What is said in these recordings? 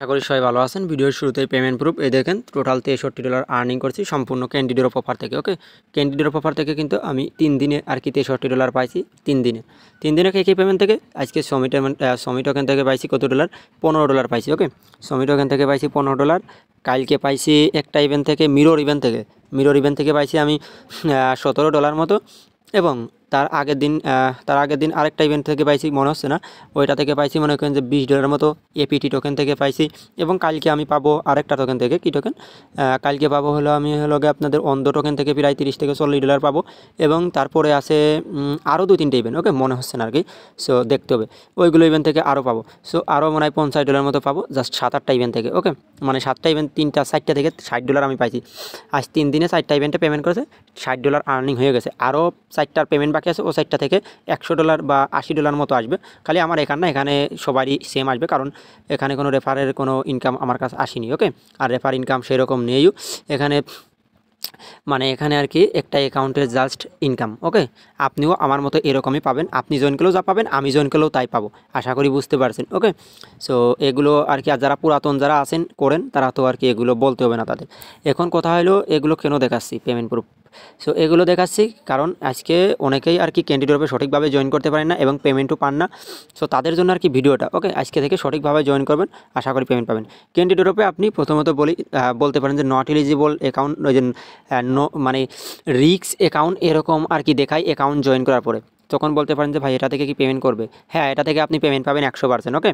আশা করি সবাই ভালো আছেন। ভিডিওর শুরুতেই পেমেন্ট প্রুফ এই দেখেন টোটাল $63 আর্নিং করছি সম্পূর্ণ ক্যান্ডি ড্রপ অফার থেকে। ওকে, ক্যান্ডি ড্রপ অফার থেকে কিন্তু আমি 3 দিনে আর কি $63 পাইছি। 3 দিনে কি পেমেন্ট থেকে আজকে সমি টোকেন থেকে পাইছি কত ডলার? $15 পাইছি। ওকে, সমি টোকেন থেকে পাইছি $15। কালকে পাইছি একটা ইভেন্ট থেকে মিরর ইভেন্ট থেকে পাইছি আমি $17 মতো, এবং তার আগের দিন আরেকটা ইভেন্ট থেকে পাইছি, মনে হচ্ছে না ওইটা থেকে পাইছি মনে করেন যে $20 মতো এপিটি টোকেন থেকে পাইছি। এবং কালকে আমি পাবো আরেকটা টোকেন থেকে, কি টোকেন কালকে পাবো হলো আমি আপনাদের অন্ধ টোকেন থেকে প্রায় $30 থেকে $40 পাবো। এবং তারপরে আছে আরও 2-3টে ইভেন্ট, ওকে মনে হচ্ছে না আর কি, সো দেখতে হবে ওইগুলো ইভেন্ট থেকে আরও পাবো। সো আরও মনে হয় $50 মতো পাবো জাস্ট 7-8টা ইভেন্ট থেকে। ওকে, মানে 7টা ইভেন্ট 3-4টা থেকে $60 আমি পাইছি। আজ 3 দিনে 4টা ইভেন্টে পেমেন্ট করেছে, $60 আর্নিং হয়ে গেছে। আরও 4টার পেমেন্ট বাকি আছে, ও 4টা থেকে $100 বা $80 মতো আসবে। খালি আমার এখানে সবারই সেম আসবে, কারণ এখানে কোনো রেফারের কোনো ইনকাম আমার কাছে আসেনি। ওকে, আর রেফার ইনকাম সেরকম নেইও এখানে, মানে এখানে আর কি একটা অ্যাকাউন্টের জাস্ট ইনকাম। ওকে, আপনিও আমার মতো এরকমই পাবেন, আপনি জয়েন করলেও যা পাবেন আমি জয়েন করলেও তাই পাবো, আশা করি বুঝতে পারছেন। ওকে, সো এগুলো আর কি, আর যারা পুরাতন যারা আছেন করেন তারা তো আর কি এগুলো বলতে হবে না তাদের। এখন কথা হলো এগুলো কেন দেখাচ্ছি পেমেন্ট প্রুফ। সো এগুলো দেখাচ্ছি কারণ আজকে অনেকেই আর কি ক্যান্ডি ড্রপে সঠিকভাবে জয়েন করতে পারেন না এবং পেমেন্টও পান না। সো তাদের জন্য আর কি ভিডিওটা। ওকে, আজকে থেকে সঠিকভাবে জয়েন করবেন, আশা করি পেমেন্ট পাবেন। ক্যান্ডি ড্রপে আপনি প্রথমত বলতে পারেন যে নট এলিজিবল অ্যাকাউন্ট, ওই যে মানে রিক্স অ্যাকাউন্ট এরকম আর কি দেখায় অ্যাকাউন্ট জয়েন করার পরে। তখন বলতে পারেন যে ভাই এটা থেকে কি পেমেন্ট করবে? হ্যাঁ, এটা থেকে আপনি পেমেন্ট পাবেন 100%। ওকে,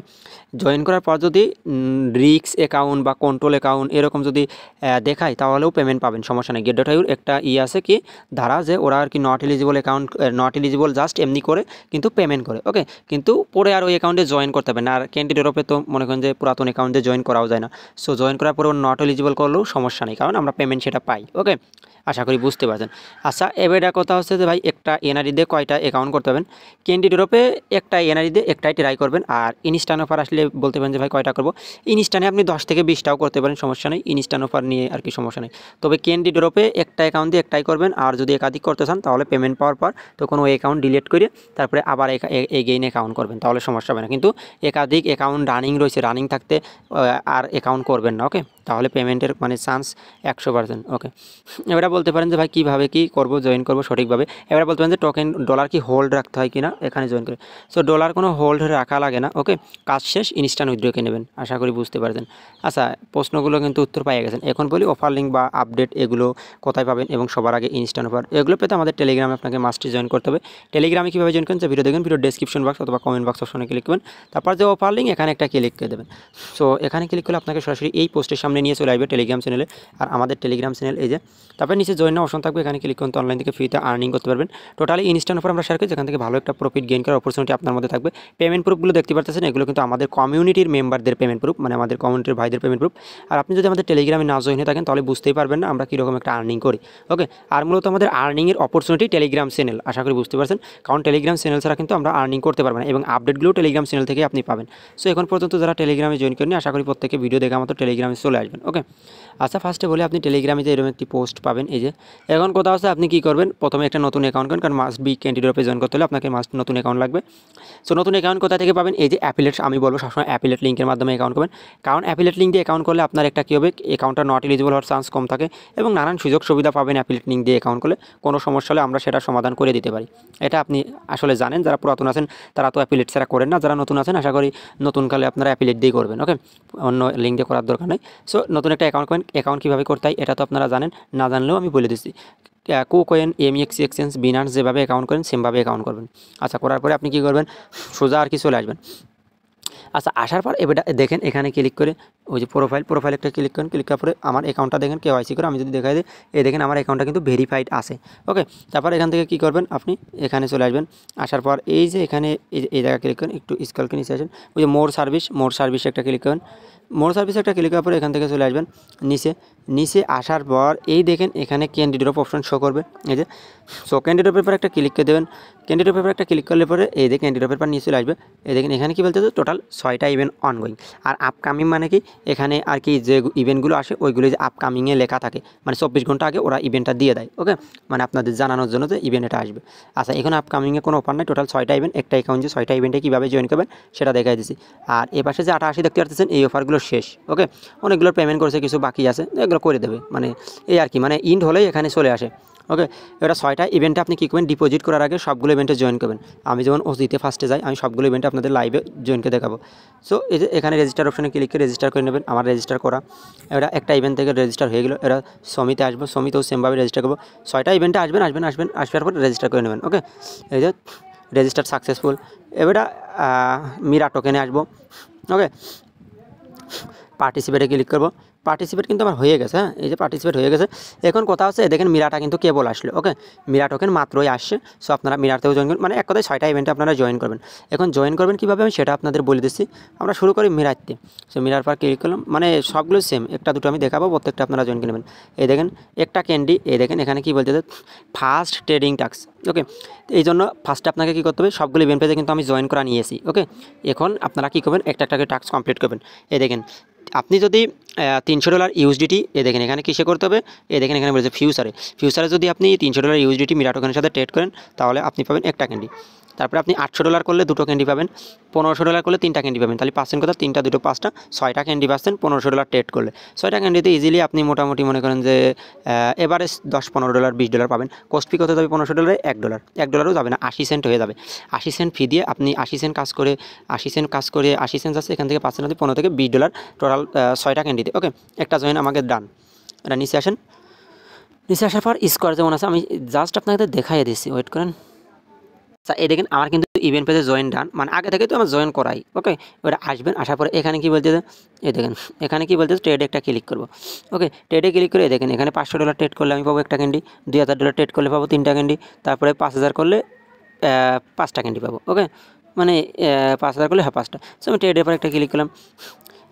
জয়েন করার পর যদি রিক্স অ্যাকাউন্ট বা কন্ট্রোল অ্যাকাউন্ট এরকম যদি দেখায় তাহলেও পেমেন্ট পাবেন, সমস্যা নেই। গেট.ইউর একটা আছে কি ধারা, যে ওরা আর কি not eligible account, not eligible just এমনি করে কিন্তু পেমেন্ট করে। ওকে, কিন্তু পরে আর ওই অ্যাকাউন্টে জয়েন করতে হবে না। আর ক্যান্ডি ড্রপে তো মনে করেন যে পুরাতন অ্যাকাউন্টে জয়েন করাও যায় না। সো জয়েন করার পরে নট এলিজিবল করলেও সমস্যা নেই, কারণ আমরা পেমেন্ট সেটা পাই। ওকে, আশা করি বুঝতে পারছেন। আচ্ছা, এবার কথা হচ্ছে যে ভাই একটা এনআরই দিয়ে কয়টা অ্যাকাউন্ট করতে হবেন? ক্যান্ডি ড্রপে একটা এনআরই দিয়ে একটাই ট্রাই করবেন। আর ইনস্ট্যান্ট অফার আসলে বলতে পারেন যে ভাই কয়টা করবো? ইনস্ট্যান্টে আপনি 10 থেকে 20টাও করতে পারেন, সমস্যা নেই। ইনস্ট্যান্ট অফার নিয়ে আর কি সমস্যা নেই। তবে ক্যান্ডি ড্রপে একটা অ্যাকাউন্ট দিয়ে একটাই করবেন, আর যদি একাধিক করতে চান তাহলে পেমেন্ট পাওয়ার পর তখন ওই অ্যাকাউন্ট ডিলিট করে তারপরে আবার এগেইন অ্যাকাউন্ট করবেন, তাহলে সমস্যা হবে না। কিন্তু একাধিক অ্যাকাউন্ট রানিং থাকতে আর অ্যাকাউন্ট করবেন না। ওকে, তাহলে পেমেন্টের মানে চান্স 100%। ওকে, এবারে বলতে পারেন যে ভাই কীভাবে কী করবো, জয়েন করবো সঠিকভাবে। এবারে বলতে পারেন যে টোকেন ডলার কি হোল্ড রাখতে হয় কিনা এখানে জয়েন করে। সো ডলার কোনো হোল্ড রাখা লাগে না। ওকে, কাজ শেষ ইনস্ট্যান্ট উইথড্রকে নেবেন, আশা করি বুঝতে পারছেন। আচ্ছা, প্রশ্নগুলো কিন্তু উত্তর পেয়ে গেছেন। এখন বলি অফার লিঙ্ক বা আপডেট এগুলো কোথায় পাবেন, এবং সবার আগে ইনস্ট্যান্ট অফার এগুলো পেতে আমাদের টেলিগ্রামে আপনাকে মাস্টে জয়েন করতে হবে। টেলিগ্রামে কীভাবে জয়েন করেন, যে ভিডিও দেখেন, ভিডিও ডেসক্রিপশন বক্স অথবা কমেন্ট বক্স অপশনে ক্লিক করবেন, তারপর যে অফার লিঙ্ক এখানে একটা ক্লিক করে দেবেন। সো এখানে ক্লিক করলে আপনাকে সরাসরি এই পোস্টের সামনে নিয়ে চলে আসবে টেলিগ্রাম চ্যানেলে। আর আমাদের টেলিগ্রাম চ্যানেল এই যে, তারপরে নিচে জয়েন নাও অপশন থাকবে, এখানে ক্লিক করুন, অনলাইন থেকে ফ্রিতে আর্নিং করতে পারবেন। টোটালি ইনস্ট্যান্ট অফার আমরা শেয়ার করি, যেখান থেকে ভালো একটা প্রফিট গেইন করার অপরচুনিটি আপনার মধ্যে থাকবে। পেমেন্ট প্রুফগুলো দেখতে পাচ্ছেন, এগুলো কিন্তু আমাদের কমিউনিটির মেম্বারদের পেমেন্ট প্রুফ, মানে আমাদের কমিউনিটির ভাইদের পেমেন্ট প্রুফ। আর আপনি যদি আমাদের টেলিগ্রামে না জয়েন হয়ে থাকেন তাহলে বুঝতেই পারবেন না আমরা কীরকম একটা আর্নিং করি। ওকে, আর মূলত আমাদের আর্নিংয়ের অপরচুনিটি টেলিগ্রাম চ্যানেল, আশা করি বুঝতে পারছেন, কারণ টেলিগ্রাম চ্যানেল ছাড়া কিন্তু আমরা আর্নিং করতে পারবো না, এবং আপডেটগুলো টেলিগ্রাম চ্যানেল থেকে আপনি পাবেন। সো এখন পর্যন্ত যারা টেলিগ্রামে জয়েন করেনি, আশা করি প্রত্যেকে ভিডিও দেখা মতো টেলিগ্রামে চলে আসবেন। ওকে, আচ্ছা, ফার্স্টে বলে আপনি টেলিগ্রামে যে এরকম একটি পোস্ট পাবেন, এই যে এখন কথা হচ্ছে আপনি কী করবেন, প্রথমে একটা নতুন অ্যাকাউন্ট করেন, কারণ মাস্ট বি ক্যান্ডি ড্রপে জয়েন করতে হলে আপনাকে মাস্ট নতুন অ্যাকাউন্ট লাগবে। সো নতুন অ্যাকাউন্ট কোথা থেকে পাবেন? এই যে অ্যাফিলেট, আমি বলবো সবসময় অ্যাফিলেট লিঙ্কের মাধ্যমে অ্যাকাউন্ট করবেন, কারণ অ্যাফিলেট লিঙ্ক দিয়ে অ্যাকাউন্ট করলে আপনার একটা কী হবে, অ্যাকাউন্টটা নট এলিজিবল হওয়ার চান্স কম থাকে, এবং নানান সুযোগ সুবিধা পাবেন অ্যাফিলেট লিঙ্ক দিয়ে অ্যাকাউন্ট করলে। কোনো সমস্যা হলে আমরা সেটা সমাধান করে দিতে পারি, এটা আপনি আসলে জানেন। যারা পুরাতন আছেন তারা তো অ্যাফিলেট ছাড়া করেন না, যারা নতুন আছেন আশা করি নতুনকালে আপনারা অ্যাফিলেট দিয়ে করবেন। ওকে, অন্য লিঙ্ক দিয়ে করার দরকার নেই। সো নতুন একটা অ্যাকাউন্ট করেন, অ্যাকাউন্ট কীভাবে করতে হয় এটা তো আপনারা জানেন, না জানলেও আমি বলে দিচ্ছি। কোকয়েন, এমএক্স এক্সচেঞ্জ, বিনান্স যেভাবে অ্যাকাউন্ট করেন সেমভাবে অ্যাকাউন্ট করবেন। আচ্ছা, করার পরে আপনি কী করবেন, সোজা আর কি চলে আসবেন। আচ্ছা, আসার পর এবার দেখেন এখানে ক্লিক করে ওই যে প্রোফাইল একটা ক্লিক করেন, ক্লিক করার পরে আমার অ্যাকাউন্টটা দেখেন কেওয়াইসি করে আমি যদি দেখাই দিই, এই দেখেন আমার অ্যাকাউন্টটা কিন্তু ভেরিফাইড আছে। ওকে, তারপর এখান থেকে কী করবেন, আপনি এখানে চলে আসবেন। আসার পর এই যে এখানে এই জায়গায় ক্লিক করেন, একটু স্ক্রল করে নিচে আসেন, ওই যে মোর সার্ভিস একটা ক্লিক করেন। মোর সার্ভিস একটা ক্লিক করার পরে এখান থেকে চলে আসবেন নিচে আসার পর এই দেখেন এখানে ক্যান্ডি ড্রপ অপশন শো করবে, এই যে। সো ক্যান্ডি ড্রপের পর একটা ক্লিক করে দেবেন। ক্যান্ডি ড্রপের পর একটা ক্লিক করলে পরে এই দেখেন ক্যান্ডি ড্রপের পর নিচে চলে আসবে, এই দেখেন এখানে কী বলতে টোটাল 6টা ইভেন্ট অনগোয়িং। আর আপকামিং মানে কি, এখানে আর কি যে ইভেন্টগুলো আসে ওইগুলো যে আপকামিংয়ে লেখা থাকে, মানে 24 ঘন্টা আগে ওরা ইভেন্টটা দিয়ে দেয়। ওকে, মানে আপনাদের জানানোর জন্য যে ইভেন্ট এটা আসবে। আচ্ছা, এখানে আপকামিংয়ে কোনো অফার নাই, টোটাল 6টা ইভেন্ট, একটা অ্যাকাউন্টে 6টা ইভেন্টে কীভাবে জয়েন করবেন সেটা দেখাই দিচ্ছি। আর এ পাশে যে 88 দেখতে পাচ্ছেন এই অফারগুলো শেষ। ওকে, অনেকগুলো পেমেন্ট করেছে, কিছু বাকি আছে, এগুলো করে দেবে, মানে এই আর কি, মানে ইন্ড হলেই এখানে চলে আসে। ওকে, এটা 6টা ইভেন্টে আপনি কী করবেন, ডিপোজিট করার আগে সবগুলো ইভেন্টে জয়েন করবেন। আমি যেমন ওজিতে ফার্স্টে যাই, আমি সবগুলো ইভেন্টে আপনাদের লাইভে জয়েনকে দেখাবো। সো এই যে এখানে রেজিস্টার অপশনে ক্লিক করে রেজিস্টার করে নেবেন। আমার রেজিস্টার করা, এটা একটা ইভেন্ট থেকে রেজিস্টার হয়ে গেলো। এরা সমিতে আসবো, সমিতেও সেমভাবে রেজিস্টার করবো। 6টা ইভেন্টে আসার পর রেজিস্টার করে নেবেন। ওকে, এই যে রেজিস্টার সাকসেসফুল। এবারে মিরা টোকেনে আসবো। ওকে, পার্টিসিপেটে ক্লিক করবো। পার্টিসিপেট কিন্তু আমার হয়ে গেছে। হ্যাঁ, এই যে পার্টিসিপেট হয়ে গেছে। এখন কথা হচ্ছে দেখেন মিরাটা কিন্তু কেবল আসলো। ওকে, মিরা টোকেন মাত্রই আসছে। সো আপনারা মিরাতেও জয়েন করবেন, মানে এক কথায় 6টা ইভেন্টে আপনারা জয়েন করবেন। এখন জয়েন করবেন কীভাবে আমি সেটা আপনাদের বলে দিচ্ছি। আমরা শুরু করি মিরাতে। সো মিরার পর ক্লিক করলাম, মানে সবগুলো সেম, একটা দুটো আমি দেখাবো, প্রত্যেকটা আপনারা জয়েন করে নেবেন। এই দেখেন একটা ক্যান্ডি, এই দেখেন এখানে কী বলতে ফার্স্ট ট্রেডিং টাস্ক। ওকে, এই জন্য ফার্স্টে আপনাকে কী করতে হবে, সবগুলো ইভেন্ট পেজে কিন্তু আমি জয়েন করা নিয়েছি। ওকে, এখন আপনারা কী করবেন, একটা একটা টাস্ক কমপ্লিট করবেন। এই দেখেন আপনি যদি $300 ইউএসডিটি, এ দেখেন এখানে কিসে করতে হবে, এ দেখেন এখানে বলেছে ফিউচারে যদি আপনি $300 ইউএসডিটি মিরা টোকেনের সাথে ট্রেড করেন তাহলে আপনি পাবেন একটা ক্যান্ডি। তারপরে আপনি $800 করলে 2টো ক্যান্ডি পাবেন, $1500 করলে 3টা ক্যান্ডি পাবেন। তাহলে পাচ্ছেন কথা 3টা 2টো 5টা 6টা ক্যান্ডি পাচ্ছেন $1500 ট্রেড করলে। 6টা ক্যান্ডিতে ইজিলি আপনি মোটামুটি মনে করেন যে এভারেজ $10-15 $20 পাবেন। কোস্ট ফি কত যাবে $1500 $1 যাবে না, 80 সেন্ট হয়ে যাবে। 80 সেন্ট ফি দিয়ে আপনি 80 সেন্ট কাজ করে 80 সেন্ট আছে, এখান থেকে পাচ্ছেন আপনি $15 থেকে $20 টোটাল 6টা ক্যান্ডিতে। ওকে, একটা জয়েন আমাকে ডান। এটা নিচে আসেন, নিচে আসার পর স্কোয়ার যেমন আছে আমি জাস্ট আপনাকে দেখাই দিচ্ছি, ওয়েট করেন। আচ্ছা, এই দেখেন আমার কিন্তু ইভেন্ট পেজে জয়েন ডান, মানে আগে থেকে তো আমার জয়েন করাই। ওকে, ওটা আসবেন, আসার পরে এখানে কি বলতে, এই দেখেন এখানে কি বলতে ট্রেডে একটা ক্লিক করবো। ওকে, ট্রেডে ক্লিক করে দেখেন এখানে $500 ট্রেড করলে আমি পাবো একটা ক্যান্ডি, $2000 ট্রেড করলে পাবো 3টা ক্যান্ডি, তারপরে 5000 করলে 5টা ক্যান্ডি পাবো। ওকে, মানে 5000 করলে 5টা। সো আমি ট্রেডের পর একটা ক্লিক করলাম,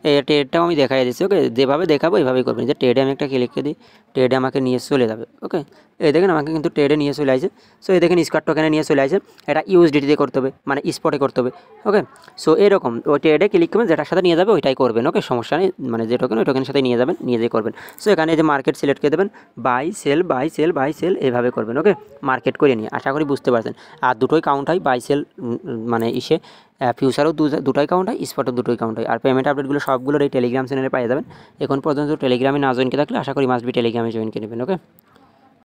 এই ট্রেডটাও আমি দেখাই দিচ্ছি। ওকে, যেভাবে দেখাবো এইভাবেই করবেন। যে ট্রেডে আমি একটা ক্লিক করে দিই, ট্রেডে আমাকে নিয়ে চলে যাবে। ওকে, এই দেখেন আমাকে কিন্তু ট্রেডে নিয়ে চলে আসে। সো এই দেখেন স্কোয়ার টোকেনে নিয়ে চলে আসে। এটা ইউএসডিটিতে করতে হবে, মানে স্পটে করতে হবে। ওকে, সো এরকম ওই ট্রেডে ক্লিক করবেন, যেটার সাথে নিয়ে যাবে ওইটাই করবেন। ওকে, সমস্যা নেই, মানে যে টোকেন ওই টোকেনের সাথে নিয়ে যাবেন, নিয়ে যেয়ে করবেন। সো এখানে যে মার্কেট সিলেক্ট করে দেবেন, buy sell buy sell buy sell এইভাবে করবেন। ওকে, মার্কেট করে নিয়ে আশা করি বুঝতে পারছেন। আর দুটোই কাউন্ট হয়, বাই সেল মানে ফিউচারেও দুটোই কাউন্ট হয়, স্পটেও দুটোই কাউন্ট হয়। আর পেমেন্ট আপডেটগুলো সবগুলোর এই টেলিগ্রাম চ্যানেলে পেয়ে যাবেন। এখন পর্যন্ত টেলিগ্রামে না জয়েন করে থাকলে আশা করি মাস্ট বি টেলিগ্রামে জয়েন করে নেবেন। ওকে।